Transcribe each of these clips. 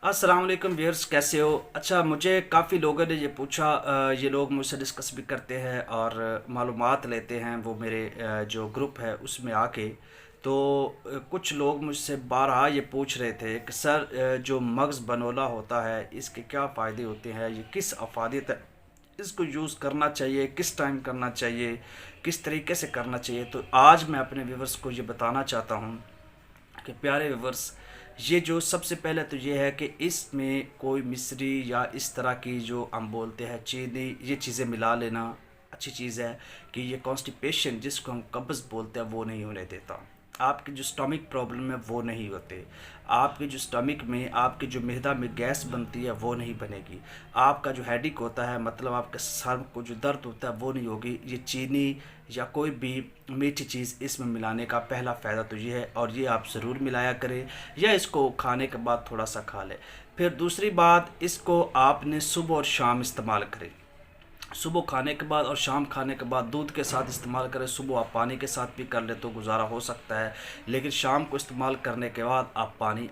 अस्सलाम वालेकुम व्यूअर्स, कैसे हो? अच्छा, मुझे काफ़ी लोगों ने ये पूछा, ये लोग मुझसे डिस्कस भी करते हैं और मालूमात लेते हैं वो मेरे जो ग्रुप है उसमें आके। तो कुछ लोग मुझसे बारहा ये पूछ रहे थे कि सर, जो मग्ज़ बनोला होता है इसके क्या फ़ायदे होते हैं, ये किस अफादियत है, इसको यूज़ करना चाहिए, किस टाइम करना चाहिए, किस तरीके से करना चाहिए। तो आज मैं अपने व्यूअर्स को ये बताना चाहता हूँ कि प्यारे व्यूवर्स, ये जो सबसे पहले तो ये है कि इसमें कोई मिश्री या इस तरह की जो हम बोलते हैं चीनी, ये चीज़ें मिला लेना अच्छी चीज़ है कि ये कॉन्स्टिपेशन जिसको हम कब्ज़ बोलते हैं वो नहीं होने देता। आपकी जो स्टमक प्रॉब्लम है वो नहीं होते। आपके जो स्टमक में आपके जो मैदा में गैस बनती है वो नहीं बनेगी। आपका जो हेडेक होता है, मतलब आपके सर को जो दर्द होता है वो नहीं होगी। ये चीनी या कोई भी मीठी चीज़ इसमें मिलाने का पहला फ़ायदा तो ये है, और ये आप ज़रूर मिलाया करें या इसको खाने के बाद थोड़ा सा खा लें। फिर दूसरी बात, इसको आपने सुबह और शाम इस्तेमाल करें। सुबह खाने के बाद और शाम खाने के बाद दूध के साथ इस्तेमाल करें। सुबह आप पानी के साथ भी कर ले तो गुजारा हो सकता है, लेकिन शाम को इस्तेमाल करने के बाद आप पानी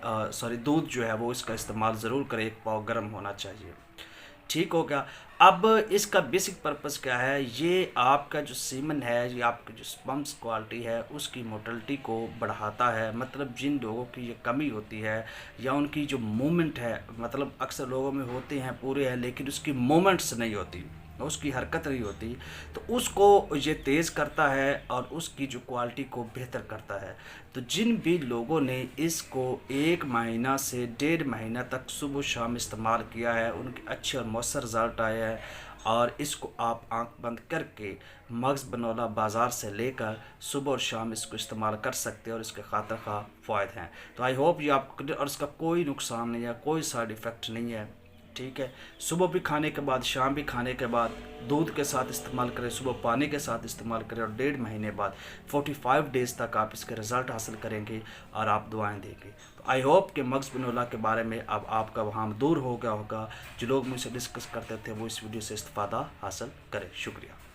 दूध जो है वो इसका इस्तेमाल ज़रूर करें। एक पाव गर्म होना चाहिए। ठीक हो गया। अब इसका बेसिक पर्पस क्या है, ये आपका जो सीमन है, ये आपकी जो स्पर्म्स क्वालिटी है उसकी मोटिलिटी को बढ़ाता है। मतलब जिन लोगों की ये कमी होती है या उनकी जो मूवमेंट है, मतलब अक्सर लोगों में होते हैं पूरे हैं लेकिन उसकी मूवमेंट्स नहीं होती, उसकी हरकत नहीं होती, तो उसको ये तेज़ करता है और उसकी जो क्वालिटी को बेहतर करता है। तो जिन भी लोगों ने इसको 1 महीना से 1.5 महीना तक सुबह शाम इस्तेमाल किया है उनके अच्छे और मौसर रिज़ल्ट आए हैं। और इसको आप आंख बंद करके मग्ज़ बनोला बाज़ार से लेकर सुबह और शाम इसको इस्तेमाल कर सकते हैं और इसके खातिर खा फ़ायदे हैं। तो आई होप ये आप, और इसका कोई नुकसान नहीं है, कोई साइड इफ़ेक्ट नहीं है। ठीक है। सुबह भी खाने के बाद, शाम भी खाने के बाद दूध के साथ इस्तेमाल करें, सुबह पानी के साथ इस्तेमाल करें, और 1.5 महीने बाद 45 डेज़ तक आप इसके रिज़ल्ट हासिल करेंगे और आप दुआएं देंगे। तो आई होप कि मग्ज़ बनोला के बारे में अब आपका वहाँ दूर हो गया होगा। जो लोग मुझसे डिस्कस करते थे वो इस वीडियो से इस्तेफ़ादा हासिल करें। शुक्रिया।